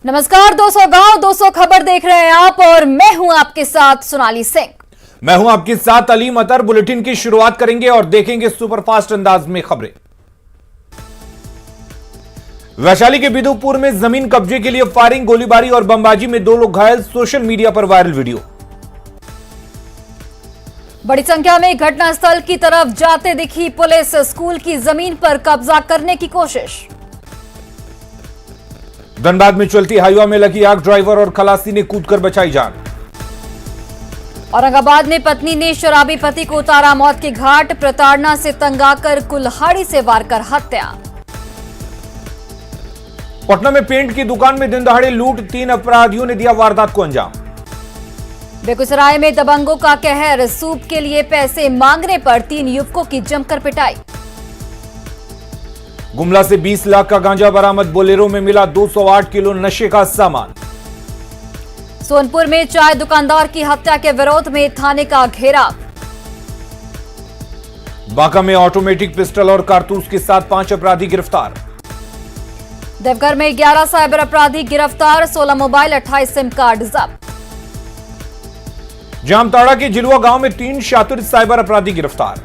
नमस्कार दोस्तों, गांव 200 खबर देख रहे हैं आप और मैं हूं आपके साथ सोनाली सिंह। मैं हूं आपके साथ अलीम अतर। बुलेटिन की शुरुआत करेंगे और देखेंगे सुपरफास्ट अंदाज में खबरें। वैशाली के बिदुपुर में जमीन कब्जे के लिए फायरिंग, गोलीबारी और बमबाजी में 2 लोग घायल। सोशल मीडिया पर वायरल वीडियो। बड़ी संख्या में घटनास्थल की तरफ जाते दिखी पुलिस। स्कूल की जमीन पर कब्जा करने की कोशिश। धनबाद में चलती हाईवा में लगी आग, ड्राइवर और खलासी ने कूदकर बचाई जान। औरंगाबाद में पत्नी ने शराबी पति को उतारा मौत के घाट। प्रताड़ना से तंग आकर कुल्हाड़ी से वार कर हत्या। पटना में पेंट की दुकान में दिन दहाड़े लूट, 3 अपराधियों ने दिया वारदात को अंजाम। बेगूसराय में दबंगों का कहर, सूप के लिए पैसे मांगने पर 3 युवकों की जमकर पिटाई। गुमला से 20 लाख का गांजा बरामद, बोलेरो में मिला 208 किलो नशे का सामान। सोनपुर में चाय दुकानदार की हत्या के विरोध में थाने का घेराव। बांका में ऑटोमेटिक पिस्टल और कारतूस के साथ 5 अपराधी गिरफ्तार। देवघर में 11 साइबर अपराधी गिरफ्तार, 16 मोबाइल 28 सिम कार्ड जब्त। जामताड़ा के जिलुआ गांव में 3 शातिर साइबर अपराधी गिरफ्तार।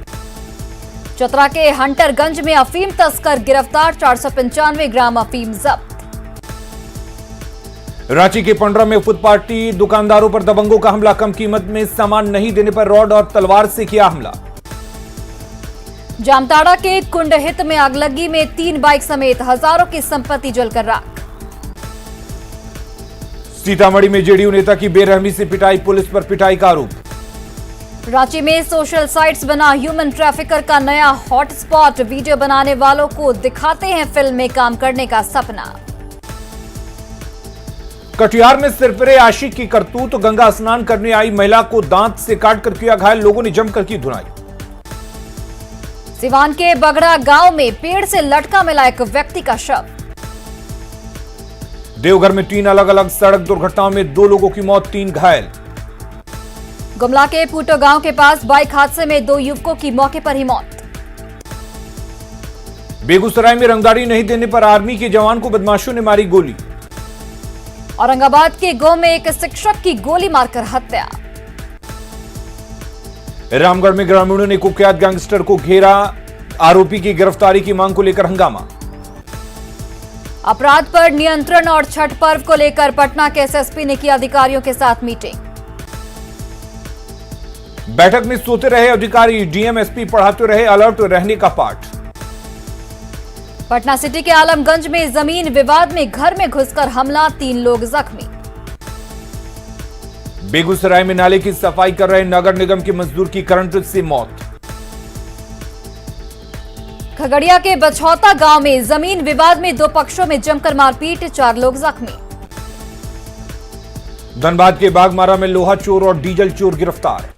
चतरा के हंटरगंज में अफीम तस्कर गिरफ्तार, 495 ग्राम अफीम जब्त। रांची के पंडरा में फुटपाथी दुकानदारों पर दबंगों का हमला, कम कीमत में सामान नहीं देने पर रॉड और तलवार से किया हमला। जामताड़ा के कुंडहित में आगलगी में 3 बाइक समेत हजारों की संपत्ति जलकर राख। सीतामढ़ी में जेडीयू नेता की बेरहमी से पिटाई, पुलिस पर पिटाई का आरोप। रांची में सोशल साइट्स बना ह्यूमन ट्रैफिकर का नया हॉटस्पॉट, वीडियो बनाने वालों को दिखाते हैं फिल्म में काम करने का सपना। कटिहार में सिरफिरे आशिक की करतूत, गंगा स्नान करने आई महिला को दांत से काटकर किया घायल, लोगों ने जमकर की धुनाई। सिवान के बगड़ा गांव में पेड़ से लटका मिला एक व्यक्ति का शव। देवघर में 3 अलग अलग सड़क दुर्घटनाओं में 2 लोगों की मौत, 3 घायल। गुमला के पूटो गांव के पास बाइक हादसे में 2 युवकों की मौके पर ही मौत। बेगूसराय में रंगदारी नहीं देने पर आर्मी के जवान को बदमाशों ने मारी गोली। औरंगाबाद के गो में एक शिक्षक की गोली मारकर हत्या। रामगढ़ में ग्रामीणों ने कुख्यात गैंगस्टर को घेरा, आरोपी की गिरफ्तारी की मांग को लेकर हंगामा। अपराध पर नियंत्रण और छठ पर्व को लेकर पटना के एसएसपी ने की अधिकारियों के साथ मीटिंग। बैठक में सोते रहे अधिकारी, डीएम एसपी पढ़ाते रहे अलर्ट रहने का पाठ। पटना सिटी के आलमगंज में जमीन विवाद में घर में घुसकर हमला, 3 लोग जख्मी। बेगूसराय में नाले की सफाई कर रहे नगर निगम के मजदूर की करंट से मौत। खगड़िया के बछौता गांव में जमीन विवाद में 2 पक्षों में जमकर मारपीट, 4 लोग जख्मी। धनबाद के बागमारा में लोहा चोर और डीजल चोर गिरफ्तार।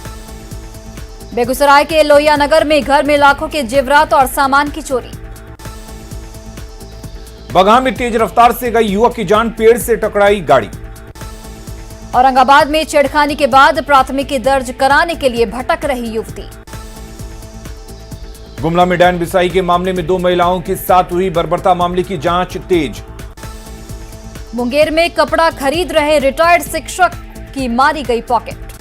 बेगूसराय के लोहिया नगर में घर में लाखों के जेवरात और सामान की चोरी। बगहा में तेज रफ्तार से गई युवक की जान, पेड़ से टकराई गाड़ी। औरंगाबाद में छेड़खानी के बाद प्राथमिकी दर्ज कराने के लिए भटक रही युवती। गुमला में डैन बिसाई के मामले में 2 महिलाओं के साथ हुई बर्बरता, मामले की जांच तेज। मुंगेर में कपड़ा खरीद रहे रिटायर्ड शिक्षक की मारी गई पॉकेट।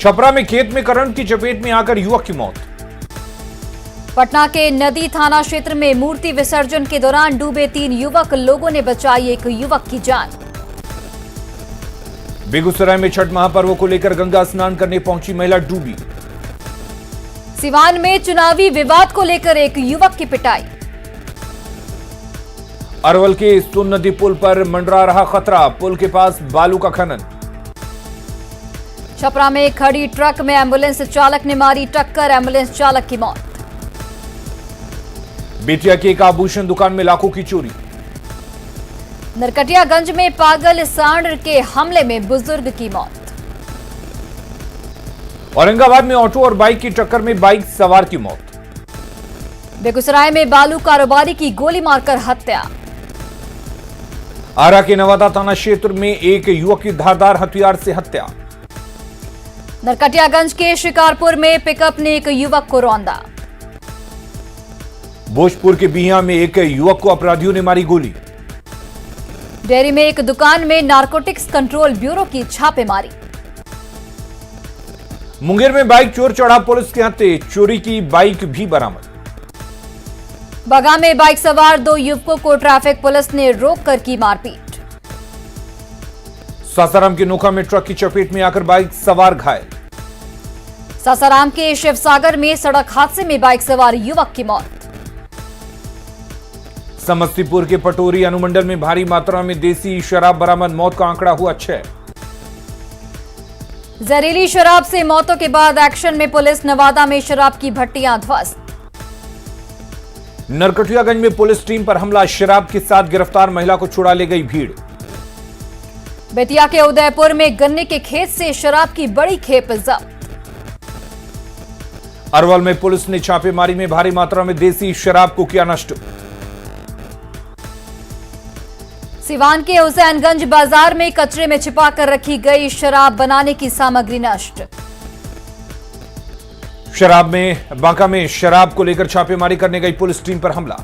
छपरा में खेत में करंट की चपेट में आकर युवक की मौत। पटना के नदी थाना क्षेत्र में मूर्ति विसर्जन के दौरान डूबे 3 युवक, लोगों ने बचाई एक युवक की जान। बेगूसराय में छठ महापर्व को लेकर गंगा स्नान करने पहुंची महिला डूबी। सिवान में चुनावी विवाद को लेकर एक युवक की पिटाई। अरवल के सोन नदी पुल पर मंडरा रहा खतरा, पुल के पास बालू का खनन। छपरा में खड़ी ट्रक में एम्बुलेंस चालक ने मारी टक्कर, एम्बुलेंस चालक की मौत। बेतिया की एक आभूषण दुकान में लाखों की चोरी। नरकटियागंज में पागल सांड के हमले में बुजुर्ग की मौत। औरंगाबाद में ऑटो और बाइक की टक्कर में बाइक सवार की मौत। बेगूसराय में बालू कारोबारी की गोली मारकर हत्या। आरा के नवादा थाना क्षेत्र में एक युवक की धारदार हथियार से हत्या। नरकटियागंज के शिकारपुर में पिकअप ने एक युवक को रौंदा। भोजपुर के बिहिया में एक युवक को अपराधियों ने मारी गोली। डेयरी में एक दुकान में नारकोटिक्स कंट्रोल ब्यूरो की छापेमारी। मुंगेर में बाइक चोर चढ़ा पुलिस के हत्थे, चोरी की बाइक भी बरामद। बगा में बाइक सवार 2 युवकों को ट्रैफिक पुलिस ने रोककर की मारपीट। सासाराम के नोखा में ट्रक की चपेट में आकर बाइक सवार घायल। सासाराम के शिवसागर में सड़क हादसे में बाइक सवार युवक की मौत। समस्तीपुर के पटोरी अनुमंडल में भारी मात्रा में देसी शराब बरामद, मौत का आंकड़ा हुआ 6। जहरीली शराब से मौतों के बाद एक्शन में पुलिस, नवादा में शराब की भट्टियां ध्वस्त। नरकटियागंज में पुलिस टीम पर हमला, शराब के साथ गिरफ्तार महिला को छुड़ा ले गई भीड़। बेतिया के उदयपुर में गन्ने के खेत से शराब की बड़ी खेप जब्त। अरवल में पुलिस ने छापेमारी में भारी मात्रा में देसी शराब को किया नष्ट। सिवान के हुसैनगंज बाजार में कचरे में छिपाकर रखी गई शराब बनाने की सामग्री नष्ट। शराब में बांका में शराब को लेकर छापेमारी करने गई पुलिस टीम पर हमला।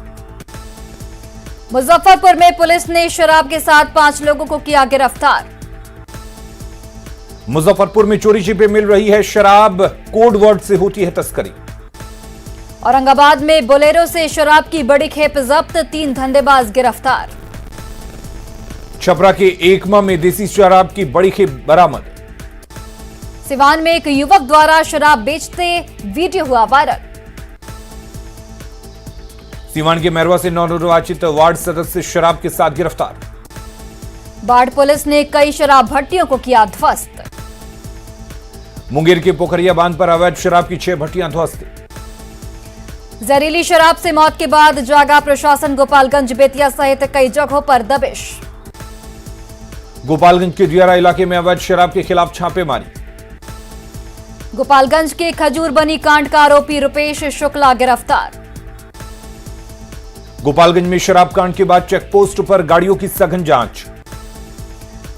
मुजफ्फरपुर में पुलिस ने शराब के साथ 5 लोगों को किया गिरफ्तार। मुजफ्फरपुर में चोरी छिपे मिल रही है शराब, कोड वर्ड से होती है तस्करी। औरंगाबाद में बोलेरो से शराब की बड़ी खेप जब्त, 3 धंधेबाज गिरफ्तार। छपरा के एकमा में देसी शराब की बड़ी खेप बरामद। सिवान में एक युवक द्वारा शराब बेचते वीडियो हुआ वायरल। सिवान के मैरवा से नवनिर्वाचित वार्ड सदस्य शराब के साथ गिरफ्तार। बाढ़ पुलिस ने कई शराब भट्टियों को किया ध्वस्त। मुंगेर के पोखरिया बांध पर अवैध शराब की 6 भट्टियां ध्वस्त। जहरीली शराब से मौत के बाद जागा प्रशासन, गोपालगंज, बेतिया सहित कई जगहों पर दबिश। गोपालगंज के दियारा इलाके में अवैध शराब के खिलाफ छापेमारी। गोपालगंज के खजूर बनी कांड का आरोपी रुपेश शुक्ला गिरफ्तार। गोपालगंज में शराब कांड के बाद चेकपोस्ट पर गाड़ियों की सघन जांच।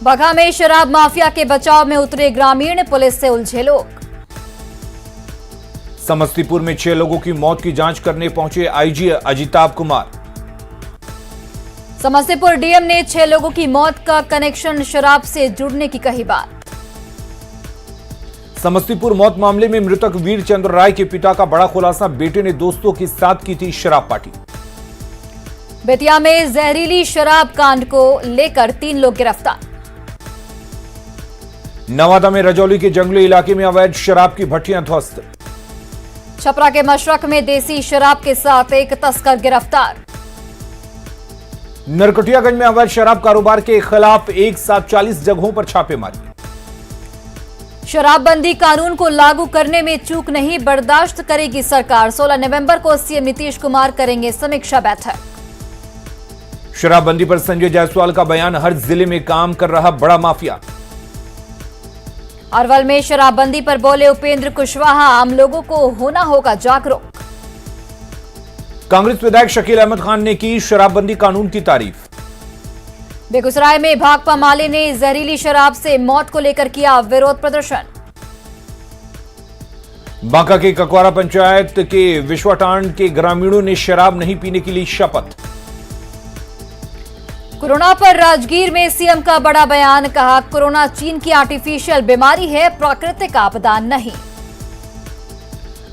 बघा में शराब माफिया के बचाव में उतरे ग्रामीण, पुलिस से उलझे लोग। समस्तीपुर में 6 लोगों की मौत की जांच करने पहुंचे आईजी अजिताभ कुमार। समस्तीपुर डीएम ने 6 लोगों की मौत का कनेक्शन शराब से जुड़ने की कही बात। समस्तीपुर मौत मामले में मृतक वीर चंद्र राय के पिता का बड़ा खुलासा, बेटे ने दोस्तों के साथ की थी शराब पार्टी। बेतिया में जहरीली शराब कांड को लेकर 3 लोग गिरफ्तार। नवादा में रजौली के जंगली इलाके में अवैध शराब की भट्टियां ध्वस्त। छपरा के मशरक में देसी शराब के साथ एक तस्कर गिरफ्तार। नरकटियागंज में अवैध शराब कारोबार के खिलाफ एक साथ 40 जगहों पर छापेमारी। शराबबंदी कानून को लागू करने में चूक नहीं बर्दाश्त करेगी सरकार, 16 नवंबर को सीएम नीतीश कुमार करेंगे समीक्षा बैठक। शराबबंदी पर संजय जायसवाल का बयान, हर जिले में काम कर रहा बड़ा माफिया। अरवल में शराबबंदी पर बोले उपेंद्र कुशवाहा, आम लोगों को होना होगा जागरूक। कांग्रेस विधायक शकील अहमद खान ने की शराबबंदी कानून की तारीफ। बेगूसराय में भाकपा माले ने जहरीली शराब से मौत को लेकर किया विरोध प्रदर्शन। बांका के ककवारा पंचायत के विश्वाटांड के ग्रामीणों ने शराब नहीं पीने की ली शपथ। कोरोना पर राजगीर में सीएम का बड़ा बयान, कहा कोरोना चीन की आर्टिफिशियल बीमारी है, प्राकृतिक आपदा नहीं।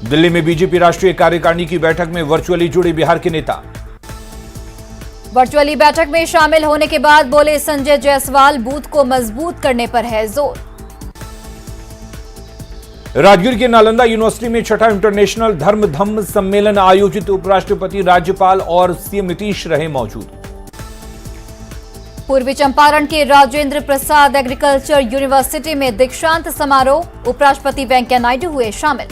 दिल्ली में बीजेपी राष्ट्रीय कार्यकारिणी की बैठक में वर्चुअली जुड़े बिहार के नेता। वर्चुअली बैठक में शामिल होने के बाद बोले संजय जायसवाल, बूथ को मजबूत करने पर है जोर। राजगीर के नालंदा यूनिवर्सिटी में 6ठा इंटरनेशनल धर्म धम्म सम्मेलन आयोजित, उपराष्ट्रपति, राज्यपाल और सीएम नीतीश रहे मौजूद। पूर्वी चंपारण के राजेंद्र प्रसाद एग्रीकल्चर यूनिवर्सिटी में दीक्षांत समारोह, उपराष्ट्रपति वेंकैया नायडू हुए शामिल।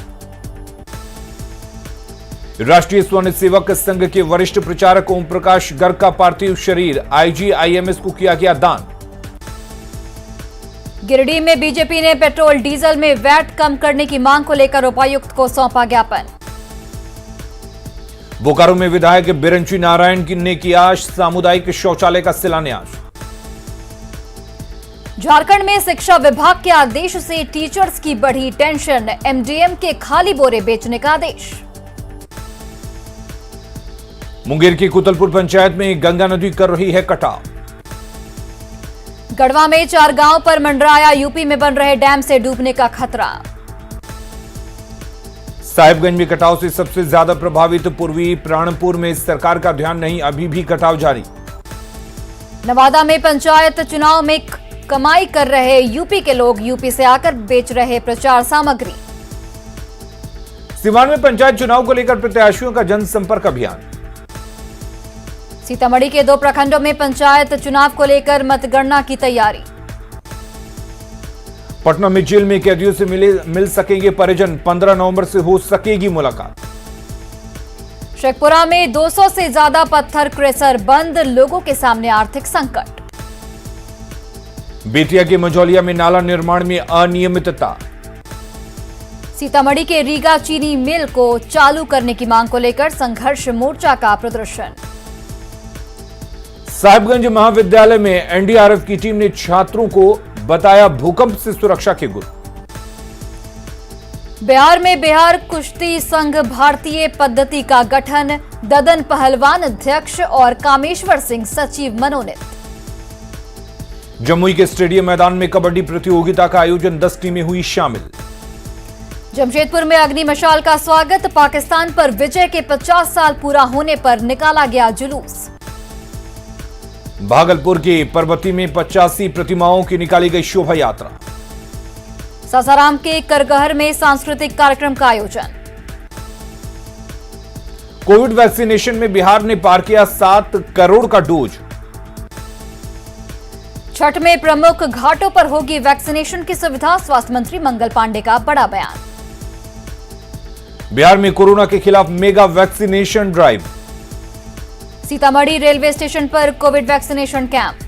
राष्ट्रीय स्वर्ण सेवक संघ के वरिष्ठ प्रचारक ओम प्रकाश गर्ग का पार्थिव शरीर आईजीआईएमएस को किया गया दान। गिरिडीह में बीजेपी ने पेट्रोल डीजल में वैट कम करने की मांग को लेकर उपायुक्त को सौंपा ज्ञापन। बोकारो में विधायक बिरंची नारायण ने किया सामुदायिक शौचालय का शिलान्यास। झारखंड में शिक्षा विभाग के आदेश से टीचर्स की बढ़ी टेंशन, एमडीएम के खाली बोरे बेचने का आदेश। मुंगेर की कुतलपुर पंचायत में गंगा नदी कर रही है कटाव। गढ़वा में 4 गांव पर मंडराया, यूपी में बन रहे डैम से डूबने का खतरा। साहिबगंज में कटाव से सबसे ज्यादा प्रभावित पूर्वी प्राणपुर में सरकार का ध्यान नहीं, अभी भी कटाव जारी। नवादा में पंचायत चुनाव में कमाई कर रहे यूपी के लोग यूपी से आकर बेच रहे प्रचार सामग्री। सिवान में पंचायत चुनाव को लेकर प्रत्याशियों का जनसंपर्क अभियान। सीतामढ़ी के 2 प्रखंडों में पंचायत चुनाव को लेकर मतगणना की तैयारी। पटना में जेल में कैदियों से मिल सकेंगे परिजन, 15 नवंबर से हो सकेगी मुलाकात। शेखपुरा में 200 से ज्यादा पत्थर क्रेशर बंद, लोगों के सामने आर्थिक संकट। बेतिया के मझौलिया में नाला निर्माण में अनियमितता। सीतामढ़ी के रीगा चीनी मिल को चालू करने की मांग को लेकर संघर्ष मोर्चा का प्रदर्शन। साहिबगंज महाविद्यालय में एनडीआरएफ की टीम ने छात्रों को बताया भूकंप से सुरक्षा के गुर। बिहार में बिहार कुश्ती संघ भारतीय पद्धति का गठन, ददन पहलवान अध्यक्ष और कामेश्वर सिंह सचिव मनोनीत। जमुई के स्टेडियम मैदान में कबड्डी प्रतियोगिता का आयोजन, 10 टीमें हुई शामिल। जमशेदपुर में अग्नि मशाल का स्वागत, पाकिस्तान पर विजय के 50 साल पूरा होने पर निकाला गया जुलूस। भागलपुर के परबती में 85 प्रतिमाओं की निकाली गई शोभा यात्रा। सासाराम के करगहर में सांस्कृतिक कार्यक्रम का आयोजन। कोविड वैक्सीनेशन में बिहार ने पार किया 7 करोड़ का डोज। छठ में प्रमुख घाटों पर होगी वैक्सीनेशन की सुविधा, स्वास्थ्य मंत्री मंगल पांडे का बड़ा बयान। बिहार में कोरोना के खिलाफ mega vaccination drive. Sitamarhi railway station पर कोविड वैक्सीनेशन कैंप।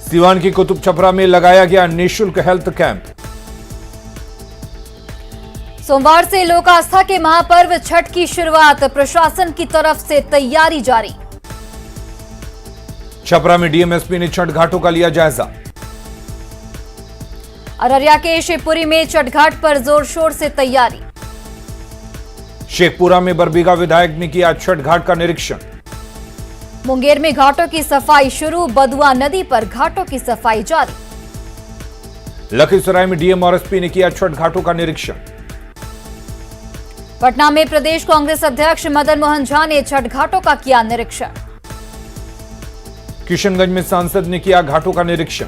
सिवान की कुतुब छपरा में लगाया गया निःशुल्क हेल्थ कैंप। सोमवार से लोक आस्था के महापर्व छठ की शुरुआत, प्रशासन की तरफ से तैयारी जारी। छपरा में डीएमएसपी ने छठ घाटों का लिया जायजा। अररिया के शिवपुरी में छठ घाट पर जोर शोर से तैयारी। शेखपुरा में बरबीघा विधायक ने किया छठ घाट का निरीक्षण। मुंगेर में घाटों की सफाई शुरू, बदुआ नदी पर घाटों की सफाई जारी। लखीसराय में डीएम और एसपी ने किया छठ घाटों का निरीक्षण। पटना में प्रदेश कांग्रेस अध्यक्ष मदन मोहन झा ने छठ घाटों का किया निरीक्षण। किशनगंज में सांसद ने किया घाटों का निरीक्षण।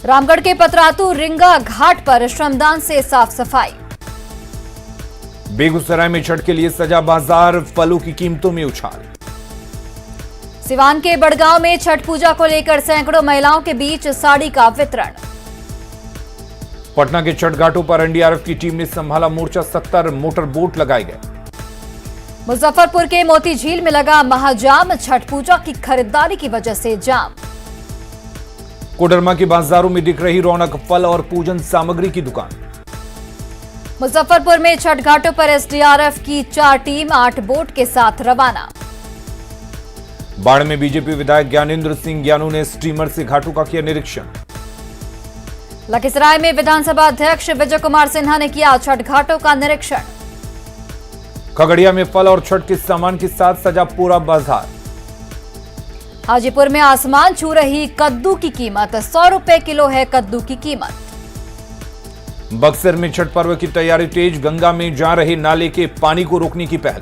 रामगढ़ के पतरातू रिंगा घाट पर श्रमदान से साफ सफाई। बेगूसराय में छठ के लिए सजा बाजार, फलों की कीमतों में उछाल। सिवान के बड़गांव में छठ पूजा को लेकर सैकड़ों महिलाओं के बीच साड़ी का वितरण। पटना के छठ घाटों पर एनडीआरएफ की टीम ने संभाला मोर्चा, 70 मोटर बोट लगाए गए। मुजफ्फरपुर के मोती झील में लगा महाजाम, छठ पूजा की खरीदारी की वजह से जाम। कोडरमा के बाजारों में दिख रही रौनक, फल और पूजन सामग्री की दुकान। मुजफ्फरपुर में छठ घाटों पर एसडीआरएफ की 4 टीम 8 बोट के साथ रवाना। बाढ़ में बीजेपी विधायक ज्ञानेंद्र सिंह ज्ञानू ने स्टीमर से घाटों का किया निरीक्षण। लखीसराय में विधानसभा अध्यक्ष विजय कुमार सिन्हा ने किया छठ घाटों का निरीक्षण। खगड़िया में फल और छठ के सामान के साथ सजा पूरा बाजार। हाजीपुर में आसमान छू रही कद्दू की कीमत, 100 रुपए किलो है कद्दू की कीमत। बक्सर में छठ पर्व की तैयारी तेज, गंगा में जा रहे नाले के पानी को रोकने की पहल।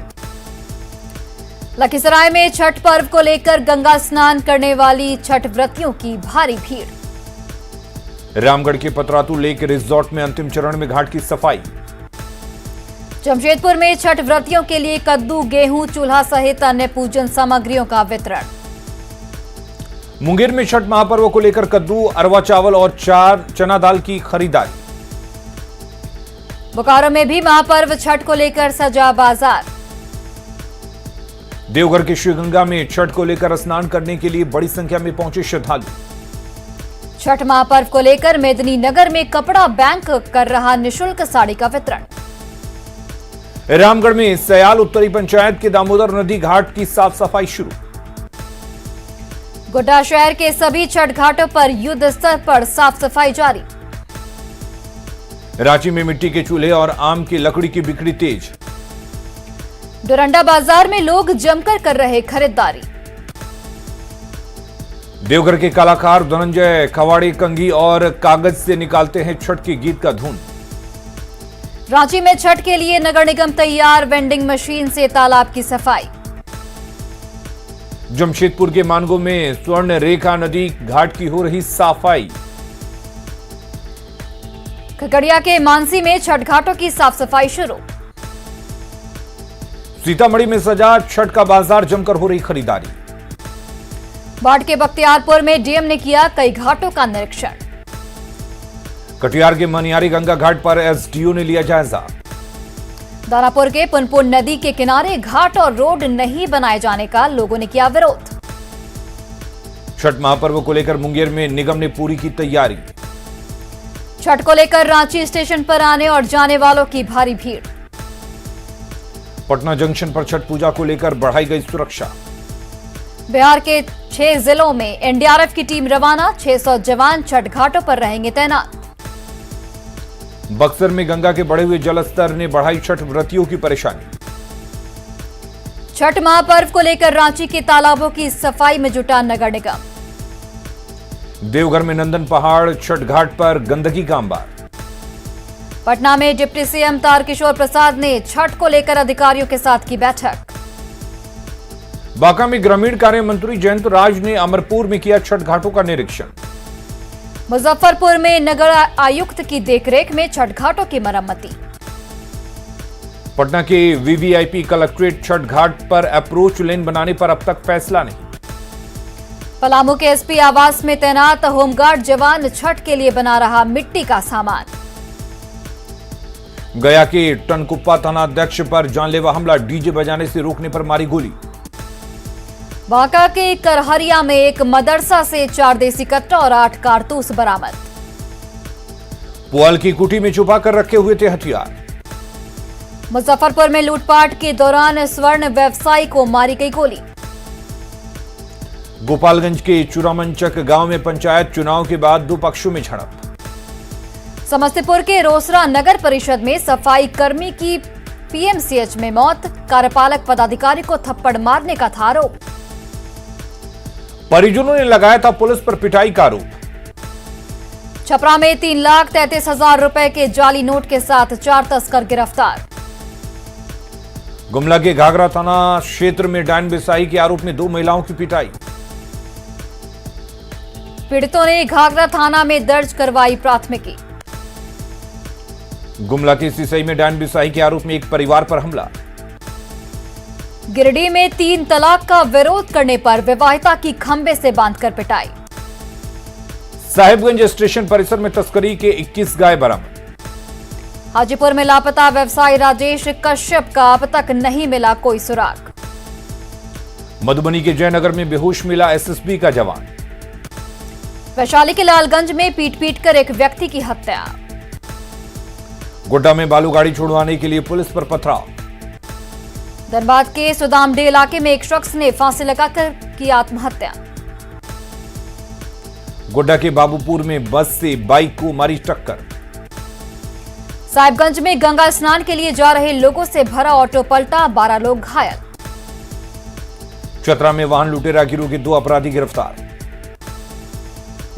लखीसराय में छठ पर्व को लेकर गंगा स्नान करने वाली छठ व्रतियों की भारी भीड़। रामगढ़ के पतरातू लेक रिजॉर्ट में अंतिम चरण में घाट की सफाई। जमशेदपुर में छठ व्रतियों के लिए कद्दू, गेहूं, चूल्हा सहित अन्य पूजन सामग्रियों का वितरण। मुंगेर में छठ महापर्व को लेकर कद्दू, अरवा चावल और चना दाल की खरीदारी। बोकारो में भी महापर्व छठ को लेकर सजा बाजार। देवघर के श्रीगंगा में छठ को लेकर स्नान करने के लिए बड़ी संख्या में पहुंचे श्रद्धालु। छठ महापर्व को लेकर मेदिनीनगर में कपड़ा बैंक कर रहा निःशुल्क साड़ी का वितरण। रामगढ़ में सयाल उत्तरी पंचायत के दामोदर नदी घाट की साफ सफाई शुरू। गोड्डा शहर के सभी छठ घाटों पर युद्ध स्तर पर साफ सफाई जारी। रांची में मिट्टी के चूल्हे और आम की लकड़ी की बिक्री तेज। डोरंडा बाजार में लोग जमकर कर रहे खरीदारी। देवघर के कलाकार धनंजय खवाड़े कंघी और कागज से निकालते हैं छठ के गीत का धुन। रांची में छठ के लिए नगर निगम तैयार, वेंडिंग मशीन से तालाब की सफाई। जमशेदपुर के मानगो में स्वर्ण रेखा नदी घाट की हो रही सफाई। खगड़िया के मानसी में छठ घाटों की साफ सफाई शुरू। सीतामढ़ी में सजा छठ का बाजार, जमकर हो रही खरीदारी। बाढ़ के बख्तियारपुर में डीएम ने किया कई घाटों का निरीक्षण। कटिहार के मनियारी गंगा घाट पर एसडीओ ने लिया जायजा। दानापुर के पुनपुन नदी के किनारे घाट और रोड नहीं बनाए जाने का लोगों ने किया विरोध। छठ महापर्व को लेकर मुंगेर में निगम ने पूरी की तैयारी। छठ को लेकर रांची स्टेशन पर आने और जाने वालों की भारी भीड़। पटना जंक्शन पर छठ पूजा को लेकर बढ़ाई गई सुरक्षा। बिहार के 6 जिलों में एनडीआरएफ की टीम रवाना, 600 जवान छठ घाटों पर रहेंगे तैनात। बक्सर में गंगा के बढ़े हुए जलस्तर ने बढ़ाई छठ व्रतियों की परेशानी। छठ महापर्व को लेकर रांची के तालाबों की सफाई में जुटा नगर निगम। देवघर में नंदन पहाड़ छठ घाट पर गंदगी का अंबार। पटना में डिप्टी सीएम तारकिशोर प्रसाद ने छठ को लेकर अधिकारियों के साथ की बैठक। बांका में ग्रामीण कार्य मंत्री जयंत राज ने अमरपुर में किया छठ घाटों का निरीक्षण। मुजफ्फरपुर में नगर आयुक्त की देखरेख में छठ घाटों की मरम्मती। पटना के वीवीआईपी कलेक्ट्रेट छठ घाट पर अप्रोच लेन बनाने पर अब तक फैसला नहीं। पलामू के एसपी आवास में तैनात होमगार्ड जवान छठ के लिए बना रहा मिट्टी का सामान। गया के टनकुप्पा थानाध्यक्ष पर जानलेवा हमला, डीजे बजाने से रोकने पर मारी गोली। बांका के करहरिया में एक मदरसा से 4 देसी कट्टा और 8 कारतूस बरामद। पुआल की कुटी में छुपा कर रखे हुए थे हथियार। मुजफ्फरपुर में लूटपाट के दौरान स्वर्ण व्यवसायी को मारी गई गोली। गोपालगंज के चुरामंचक गांव में पंचायत चुनाव के बाद 2 पक्षों में झड़प। समस्तीपुर के रोसड़ा नगर परिषद में सफाई कर्मी की पीएमसीएच में मौत, कार्यपालक पदाधिकारी को थप्पड़ मारने का था आरोप। परिजनों ने लगाया था पुलिस पर पिटाई का आरोप। छपरा में 3,33,000 रुपए के जाली नोट के साथ 4 तस्कर गिरफ्तार। गुमला के घाघरा थाना क्षेत्र में डायन बिसाही के आरोप में 2 महिलाओं की पिटाई। पीड़ितों ने घाघरा थाना में दर्ज करवाई प्राथमिकी। गुमला के सिसई में डायन बिसाही के आरोप में एक परिवार पर हमला। गिरिडीह में 3 तलाक का विरोध करने पर विवाहिता की खंबे से बांधकर पिटाई। साहिबगंज स्टेशन परिसर में तस्करी के 21 गाय बरामद। हाजीपुर में लापता व्यवसायी राजेश कश्यप का अब तक नहीं मिला कोई सुराग। मधुबनी के जयनगर में बेहोश मिला एसएसबी का जवान। वैशाली के लालगंज में पीट कर एक व्यक्ति की हत्या। गोड्डा में बालू गाड़ी छुड़वाने के लिए पुलिस पर पथराव। धनबाद के सुदामडे इलाके में एक शख्स ने फांसी लगाकर की आत्महत्या। गोड्डा के बाबूपुर में बस से बाइक को मारी टक्कर। साहिबगंज में गंगा स्नान के लिए जा रहे लोगों से भरा ऑटो पलटा, 12 लोग घायल। चतरा में वाहन लुटेरा गिरोह के 2 अपराधी गिरफ्तार।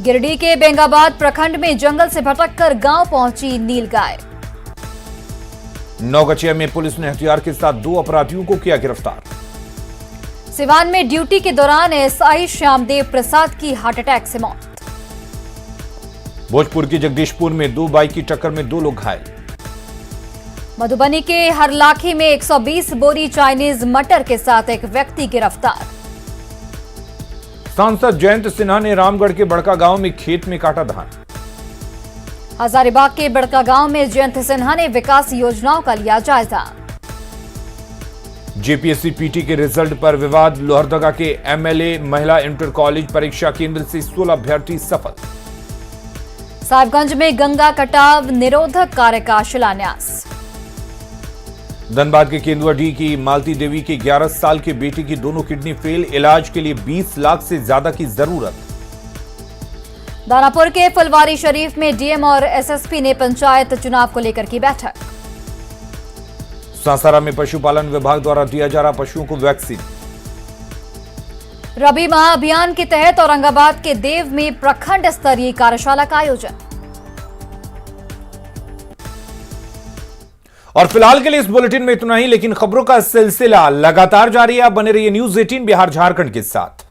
गिरिडीह के बेंगाबाद प्रखंड में जंगल से भटककर गांव पहुंची नीलगाय। नौगछिया में पुलिस ने हथियार के साथ 2 अपराधियों को किया गिरफ्तार। सिवान में ड्यूटी के दौरान एसआई श्यामदेव प्रसाद की हार्ट अटैक से मौत। भोजपुर के जगदीशपुर में 2 बाइक की टक्कर में 2 लोग घायल। मधुबनी के हरलाखी में 120 बोरी चाइनीज मटर के साथ एक व्यक्ति गिरफ्तार। सांसद जयंत सिन्हा ने रामगढ़ के बड़का गांव में खेत में काटा धान। हजारीबाग के बड़का गांव में जयंत सिन्हा ने विकास योजनाओं का लिया जायजा। जेपीएससी पीटी के रिजल्ट पर विवाद, लोहरदगा के एमएलए महिला इंटर कॉलेज परीक्षा केंद्र से 16 अभ्यर्थी सफल। साहिबगंज में गंगा कटाव निरोधक कार्य का शिलान्यास। धनबाद के केंदुआडीह की मालती देवी की 11 साल के बेटी की दोनों किडनी फेल, इलाज के लिए 20 लाख से ज्यादा की जरूरत। दानापुर के फुलवारी शरीफ में डीएम और एसएसपी ने पंचायत चुनाव को लेकर की बैठक। सासाराम में पशुपालन विभाग द्वारा दिया जा रहा पशुओं को वैक्सीन। रबी महाअभियान के तहत औरंगाबाद के देव में प्रखंड स्तरीय कार्यशाला का आयोजन। और फिलहाल के लिए इस बुलेटिन में इतना ही, लेकिन खबरों का सिलसिला लगातार जारी है। आप बने रहिए न्यूज़ 18 बिहार झारखंड के साथ।